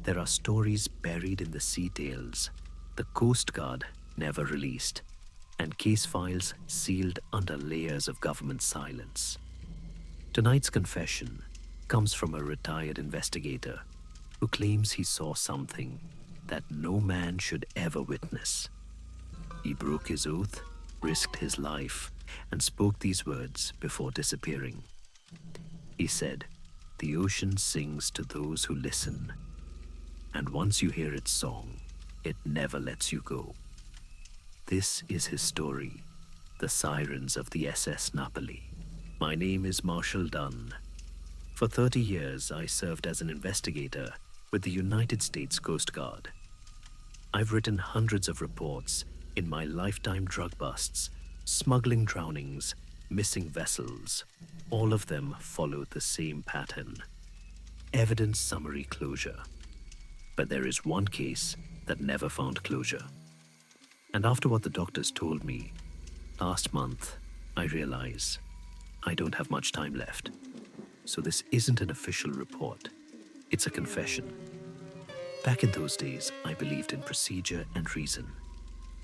There are stories buried in the sea tales, the Coast Guard never released, and case files sealed under layers of government silence. Tonight's confession comes from a retired investigator who claims he saw something that no man should ever witness. He broke his oath, risked his life, and spoke these words before disappearing. He said, "The ocean sings to those who listen, and once you hear its song, it never lets you go." This is his story, the Sirens of the SS Napoli. My name is Marshall Dunn. For 30 years, I served as an investigator with the United States Coast Guard. I've written hundreds of reports in my lifetime: drug busts, smuggling drownings, missing vessels. All of them followed the same pattern: evidence summary closure. But there is one case that never found closure. And after what the doctors told me last month, I realize I don't have much time left. So this isn't an official report. It's a confession. Back in those days, I believed in procedure and reason.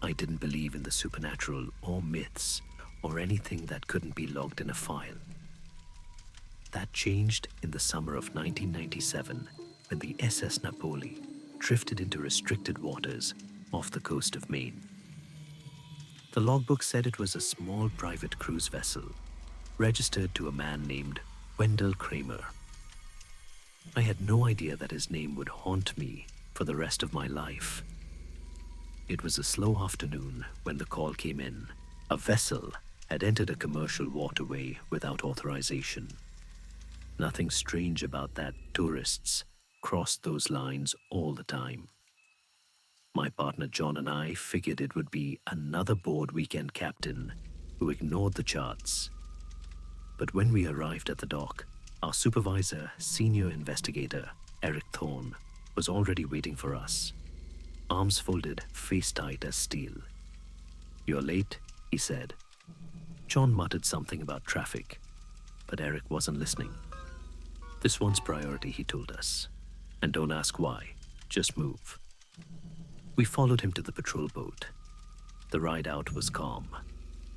I didn't believe in the supernatural or myths or anything that couldn't be logged in a file. That changed in the summer of 1997 when the SS Napoli drifted into restricted waters off the coast of Maine. The logbook said it was a small private cruise vessel, registered to a man named Wendell Kramer. I had no idea that his name would haunt me for the rest of my life. It was a slow afternoon when the call came in. A vessel had entered a commercial waterway without authorization. Nothing strange about that. Tourists crossed those lines all the time. My partner John and I figured it would be another bored weekend captain who ignored the charts. But when we arrived at the dock, our supervisor, senior investigator, Eric Thorne, was already waiting for us, arms folded, face tight as steel. "You're late," he said. John muttered something about traffic, but Eric wasn't listening. "This one's priority," he told us. "And don't ask why, just move." We followed him to the patrol boat. The ride out was calm.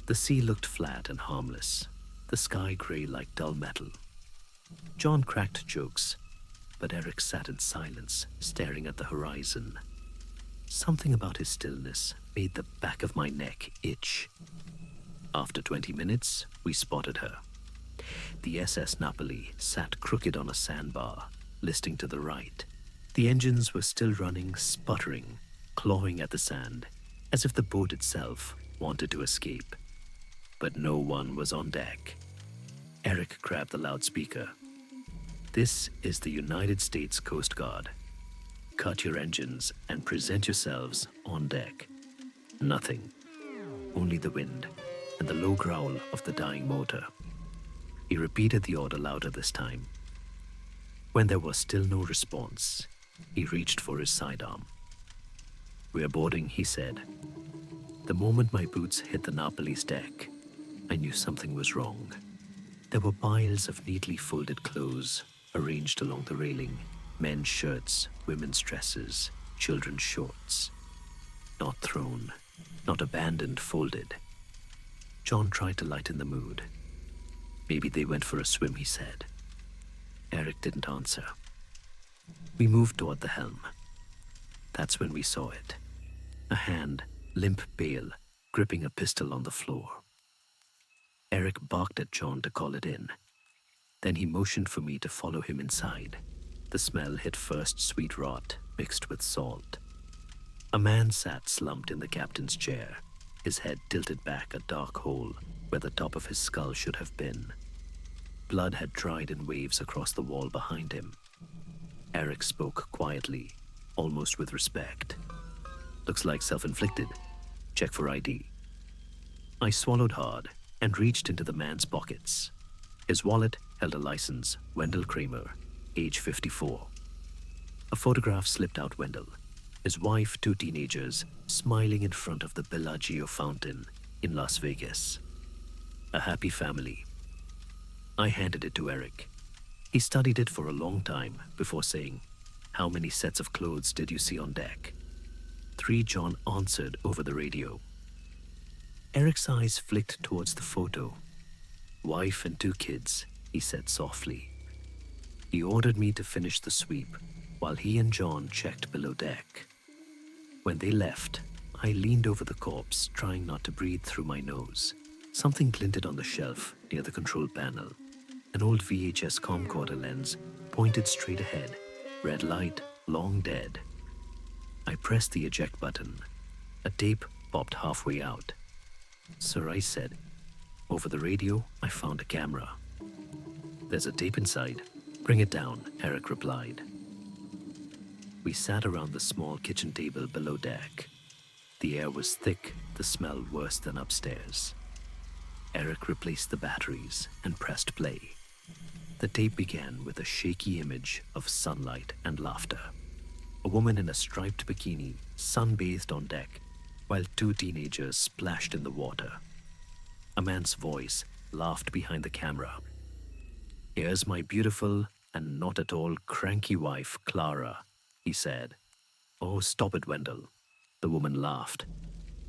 The sea looked flat and harmless, the sky gray like dull metal. John cracked jokes, but Eric sat in silence, staring at the horizon. Something about his stillness made the back of my neck itch. After 20 minutes, we spotted her. The SS Napoli sat crooked on a sandbar, listing to the right. The engines were still running, sputtering, clawing at the sand, as if the boat itself wanted to escape. But no one was on deck. Eric grabbed the loudspeaker. "This is the United States Coast Guard. Cut your engines and present yourselves on deck." Nothing. Only the wind and the low growl of the dying motor. He repeated the order louder this time. When there was still no response, he reached for his sidearm. "We're boarding," he said. The moment my boots hit the Napoli's deck, I knew something was wrong. There were piles of neatly folded clothes arranged along the railing. Men's shirts, women's dresses, children's shorts. Not thrown, not abandoned, folded. John tried to lighten the mood. "Maybe they went for a swim," he said. Eric didn't answer. We moved toward the helm. That's when we saw it. A hand, limp pale, gripping a pistol on the floor. Eric barked at John to call it in. Then he motioned for me to follow him inside. The smell hit first sweet rot mixed with salt. A man sat slumped in the captain's chair, his head tilted back, a dark hole where the top of his skull should have been. Blood had dried in waves across the wall behind him. Eric spoke quietly, almost with respect. "Looks like self-inflicted. Check for ID." I swallowed hard and reached into the man's pockets. His wallet held a license, Wendell Kramer, age 54. A photograph slipped out Wendell, his wife, 2 teenagers, smiling in front of the Bellagio fountain in Las Vegas. A happy family. I handed it to Eric. He studied it for a long time before saying, How many sets of clothes did you see on deck? 3, John answered over the radio. Eric's eyes flicked towards the photo. Wife and 2 kids, he said softly. He ordered me to finish the sweep while he and John checked below deck. When they left, I leaned over the corpse, trying not to breathe through my nose. Something glinted on the shelf near the control panel. An old VHS camcorder lens pointed straight ahead. Red light, long dead. I pressed the eject button. A tape popped halfway out. Sir, I said. Over the radio, I found a camera. There's a tape inside. Bring it down, Eric replied. We sat around the small kitchen table below deck. The air was thick, the smell worse than upstairs. Eric replaced the batteries and pressed play. The tape began with a shaky image of sunlight and laughter. A woman in a striped bikini sunbathed on deck, while 2 teenagers splashed in the water. A man's voice laughed behind the camera. Here's my beautiful and not at all cranky wife, Clara, he said. Oh, stop it, Wendell. The woman laughed.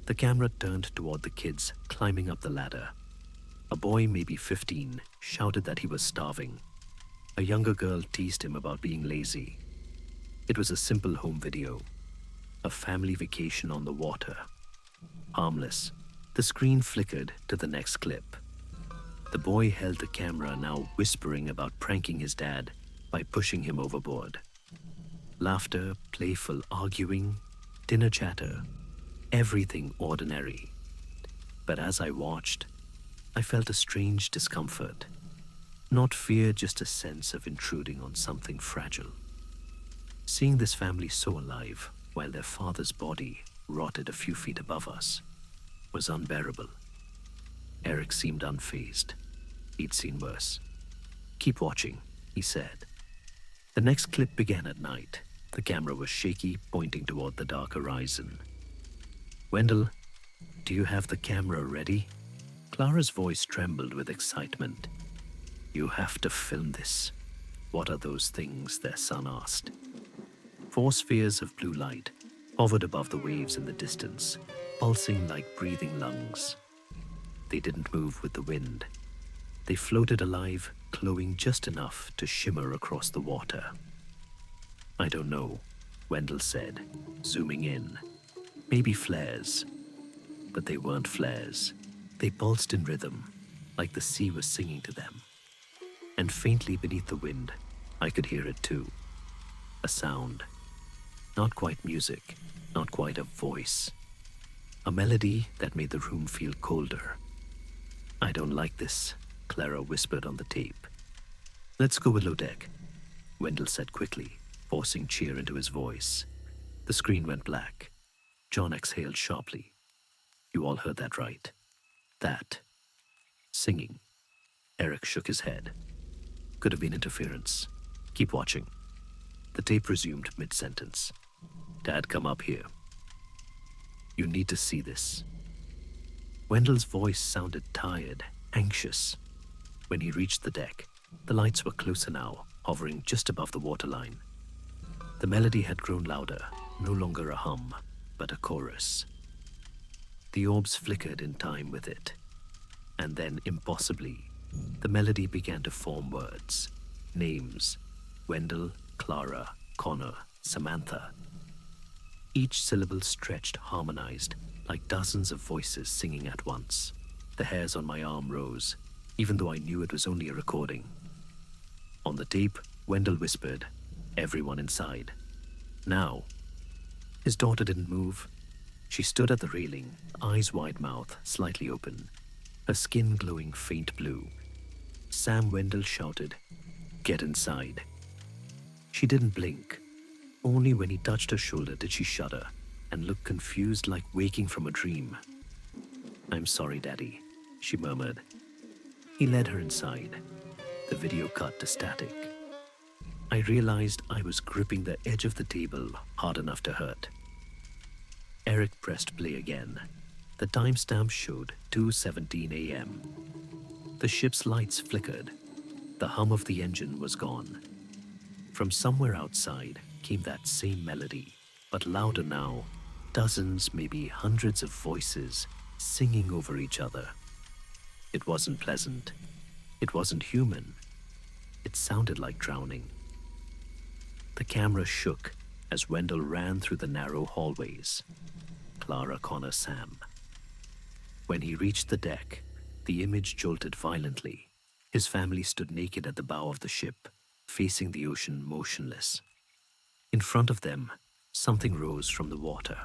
The camera turned toward the kids climbing up the ladder. A boy, maybe 15, shouted that he was starving. A younger girl teased him about being lazy. It was a simple home video. A family vacation on the water. Harmless. The screen flickered to the next clip. The boy held the camera, now whispering about pranking his dad by pushing him overboard. Laughter, playful arguing, dinner chatter, everything ordinary. But as I watched, I felt a strange discomfort. Not fear, just a sense of intruding on something fragile. Seeing this family so alive while their father's body rotted a few feet above us was unbearable. Eric seemed unfazed. He'd seen worse. Keep watching, he said. The next clip began at night. The camera was shaky, pointing toward the dark horizon. Wendell, do you have the camera ready? Clara's voice trembled with excitement. You have to film this. What are those things? Their son asked. 4 spheres of blue light hovered above the waves in the distance, pulsing like breathing lungs. They didn't move with the wind. They floated alive, glowing just enough to shimmer across the water. I don't know, Wendell said, zooming in. Maybe flares. But they weren't flares. They pulsed in rhythm, like the sea was singing to them. And faintly beneath the wind, I could hear it too. A sound. Not quite music, not quite a voice. A melody that made the room feel colder. I don't like this, Clara whispered on the tape. Let's go below deck, Wendell said quickly, forcing cheer into his voice. The screen went black. John exhaled sharply. You all heard that right. That. Singing. Eric shook his head. Could have been interference. Keep watching. The tape resumed mid-sentence. Dad, come up here. You need to see this. Wendell's voice sounded tired, anxious. When he reached the deck, the lights were closer now, hovering just above the waterline. The melody had grown louder, no longer a hum, but a chorus. The orbs flickered in time with it. And then, impossibly, the melody began to form words. Names. Wendell, Clara, Connor, Samantha. Each syllable stretched, harmonized, like dozens of voices singing at once. The hairs on my arm rose, even though I knew it was only a recording. On the tape, Wendell whispered, everyone inside. Now. His daughter didn't move. She stood at the railing, eyes wide mouth, slightly open, her skin glowing faint blue. Sam Wendell shouted, get inside. She didn't blink. Only when he touched her shoulder did she shudder and look confused, like waking from a dream. I'm sorry, Daddy, she murmured. He led her inside. The video cut to static. I realized I was gripping the edge of the table hard enough to hurt. Eric pressed play again. The timestamp showed 2:17 a.m. The ship's lights flickered. The hum of the engine was gone. From somewhere outside came that same melody, but louder now. Dozens, maybe hundreds of voices singing over each other. It wasn't pleasant. It wasn't human. It sounded like drowning. The camera shook as Wendell ran through the narrow hallways. Clara, Connor, Sam. When he reached the deck, the image jolted violently. His family stood naked at the bow of the ship, facing the ocean motionless. In front of them, something rose from the water.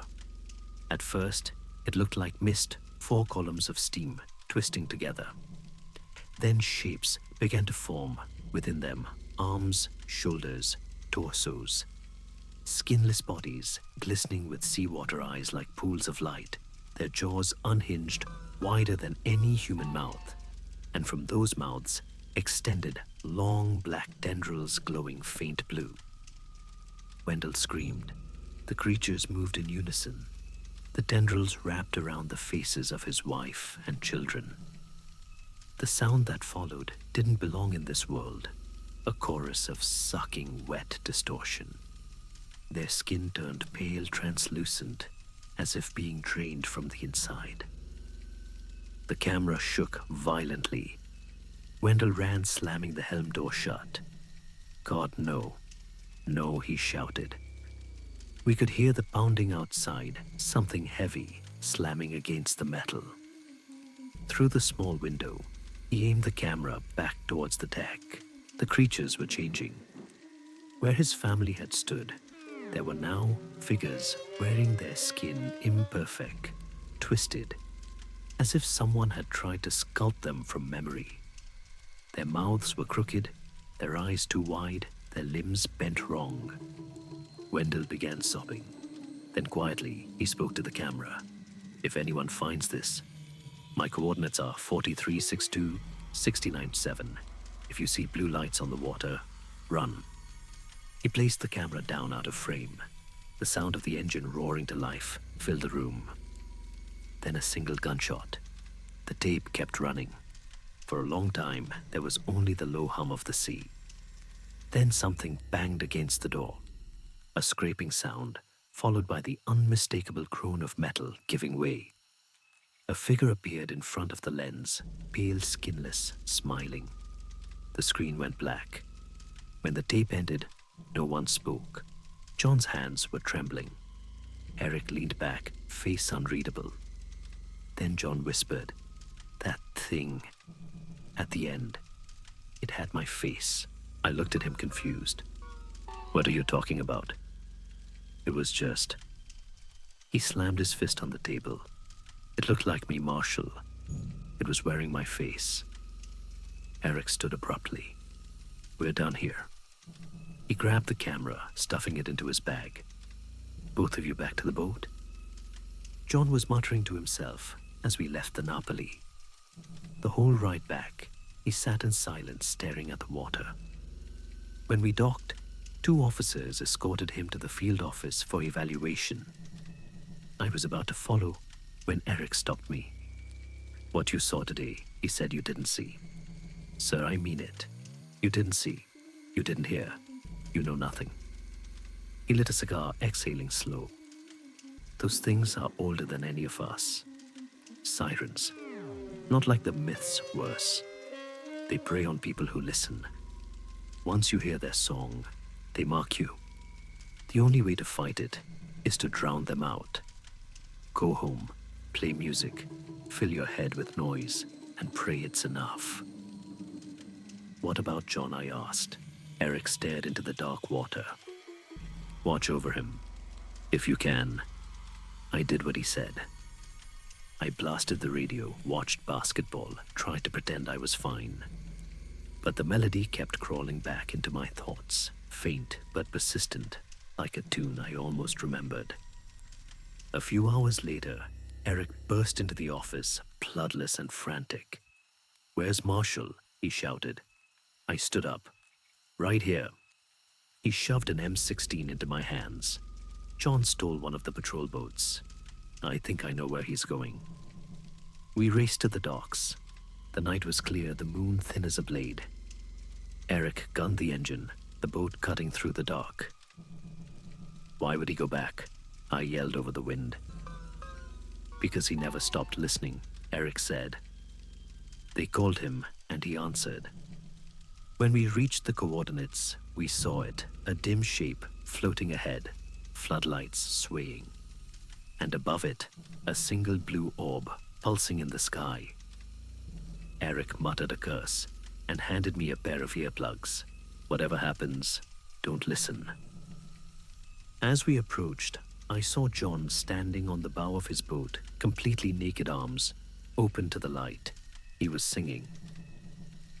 At first, it looked like mist, 4 columns of steam twisting together. Then shapes began to form within them, arms, shoulders, torsos. Skinless bodies glistening with seawater eyes like pools of light, their jaws unhinged, wider than any human mouth. And from those mouths extended long black tendrils glowing faint blue. Wendell screamed. The creatures moved in unison. The tendrils wrapped around the faces of his wife and children. The sound that followed didn't belong in this world, a chorus of sucking, wet distortion. Their skin turned pale, translucent, as if being drained from the inside. The camera shook violently. Wendell ran, slamming the helm door shut. God, no. No, he shouted. We could hear the pounding outside, something heavy slamming against the metal. Through the small window, he aimed the camera back towards the deck. The creatures were changing. Where his family had stood, there were now figures wearing their skin imperfect, twisted, as if someone had tried to sculpt them from memory. Their mouths were crooked, their eyes too wide, their limbs bent wrong. Wendell began sobbing. Then quietly, he spoke to the camera. If anyone finds this, my coordinates are 4362 697. If you see blue lights on the water, run. He placed the camera down out of frame. The sound of the engine roaring to life filled the room. Then a single gunshot. The tape kept running. For a long time, there was only the low hum of the sea. Then something banged against the door. A scraping sound, followed by the unmistakable groan of metal giving way. A figure appeared in front of the lens, pale, skinless, smiling. The screen went black. When the tape ended, no one spoke. John's hands were trembling. Eric leaned back, face unreadable. Then John whispered, "That thing." At the end, it had my face. I looked at him confused. "What are you talking about?" "It was just..." He slammed his fist on the table. "It looked like me, Marshall. It was wearing my face." Eric stood abruptly. "We're done here." He grabbed the camera, stuffing it into his bag. "Both of you back to the boat?" John was muttering to himself as we left the Napoli. The whole ride back, he sat in silence, staring at the water. When we docked, 2 officers escorted him to the field office for evaluation. I was about to follow when Eric stopped me. "What you saw today," he said, "you didn't see." "Sir, I mean it. You didn't see. You didn't hear. You know nothing." He lit a cigar, exhaling slow. "Those things are older than any of us. Sirens. Not like the myths, worse. They prey on people who listen. Once you hear their song, they mark you. The only way to fight it is to drown them out. Go home, play music, fill your head with noise, and pray it's enough." "What about John?" I asked. Eric stared into the dark water. "Watch over him, if you can." I did what he said. I blasted the radio, watched basketball, tried to pretend I was fine. But the melody kept crawling back into my thoughts, faint but persistent, like a tune I almost remembered. A few hours later, Eric burst into the office, bloodless and frantic. "Where's Marshall?" he shouted. I stood up. "Right here." He shoved an M16 into my hands. "John stole one of the patrol boats. I think I know where he's going." We raced to the docks. The night was clear, the moon thin as a blade. Eric gunned the engine, the boat cutting through the dark. Why would he go back? I yelled over the wind. Because he never stopped listening, Eric said. They called him and he answered. When we reached the coordinates, we saw it, a dim shape floating ahead, floodlights swaying. And above it, a single blue orb pulsing in the sky. Eric muttered a curse and handed me a pair of earplugs. Whatever happens, don't listen. As we approached, I saw John standing on the bow of his boat, completely naked arms, open to the light. He was singing.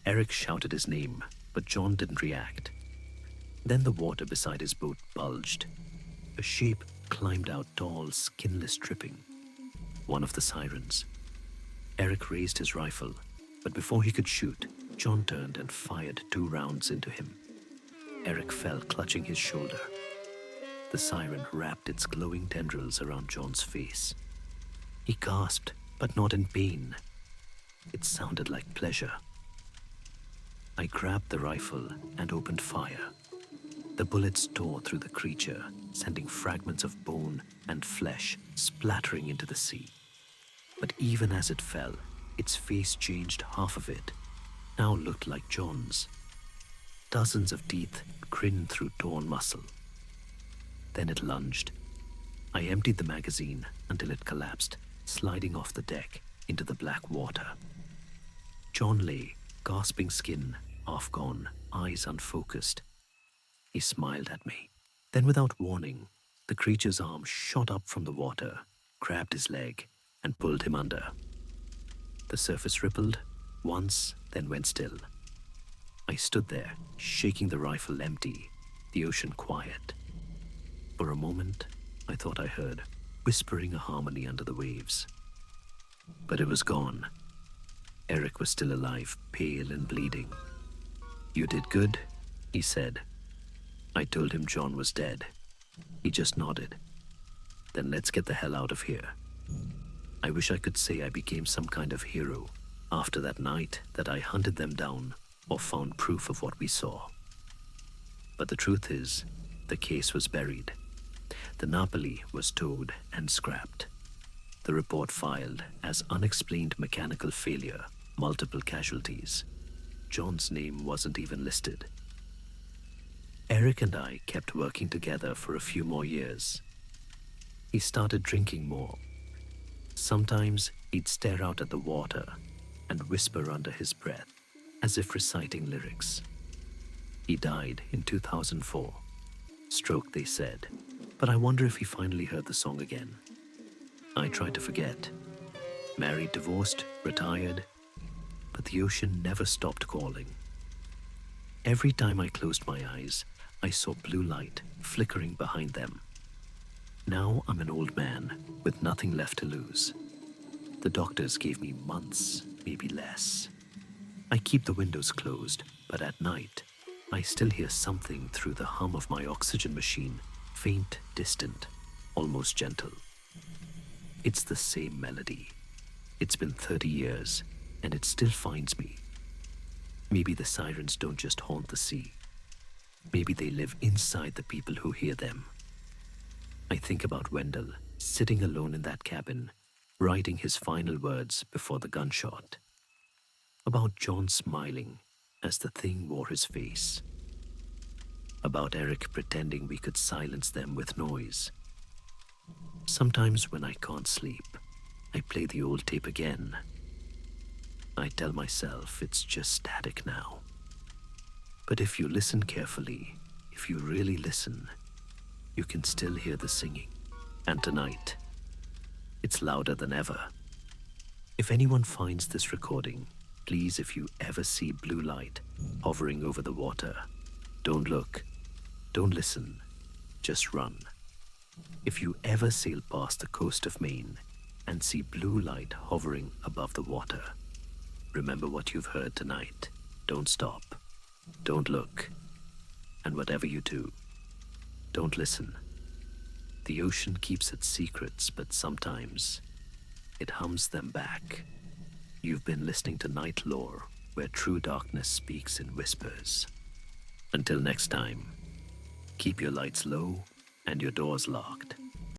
Eric shouted his name, but John didn't react. Then the water beside his boat bulged. A shape climbed out tall, skinless, dripping. One of the Sirens. Eric raised his rifle, but before he could shoot, John turned and fired 2 rounds into him. Eric fell, clutching his shoulder. The siren wrapped its glowing tendrils around John's face. He gasped, but not in pain. It sounded like pleasure. I grabbed the rifle and opened fire. The bullets tore through the creature, sending fragments of bone and flesh splattering into the sea. But even as it fell, its face changed. Half of it now looked like John's. Dozens of teeth grinned through torn muscle. Then it lunged. I emptied the magazine until it collapsed, sliding off the deck into the black water. John lay, gasping, skin half gone, eyes unfocused. He smiled at me. Then, without warning, the creature's arm shot up from the water, grabbed his leg, and pulled him under. The surface rippled once, then went still. I stood there, shaking the rifle empty, the ocean quiet. For a moment, I thought I heard whispering a harmony under the waves. But it was gone. Eric was still alive, pale and bleeding. "You did good," he said. I told him John was dead. He just nodded. "Then let's get the hell out of here." I wish I could say I became some kind of hero after that night that I hunted them down or found proof of what we saw. But the truth is, the case was buried. The Napoli was towed and scrapped. The report filed as unexplained mechanical failure, multiple casualties. John's name wasn't even listed. Eric and I kept working together for a few more years. He started drinking more. Sometimes he'd stare out at the water and whisper under his breath, as if reciting lyrics. He died in 2004. Stroke, they said, but I wonder if he finally heard the song again. I tried to forget. Married, divorced, retired, but the ocean never stopped calling. Every time I closed my eyes, I saw blue light flickering behind them. Now I'm an old man with nothing left to lose. The doctors gave me months, maybe less. I keep the windows closed, but at night, I still hear something through the hum of my oxygen machine, faint, distant, almost gentle. It's the same melody. It's been 30 years, and it still finds me. Maybe the sirens don't just haunt the sea. Maybe they live inside the people who hear them. I think about Wendell, sitting alone in that cabin, writing his final words before the gunshot. About John smiling as the thing wore his face. About Eric pretending we could silence them with noise. Sometimes when I can't sleep, I play the old tape again. I tell myself it's just static now. But if you listen carefully, if you really listen, you can still hear the singing. And tonight, it's louder than ever. If anyone finds this recording, please, if you ever see blue light hovering over the water, don't look, don't listen, just run. If you ever sail past the coast of Maine and see blue light hovering above the water, remember what you've heard tonight. Don't stop. Don't look. And whatever you do, don't listen. The ocean keeps its secrets, but sometimes it hums them back. You've been listening to NightLore, where true darkness speaks in whispers. Until next time, keep your lights low and your doors locked.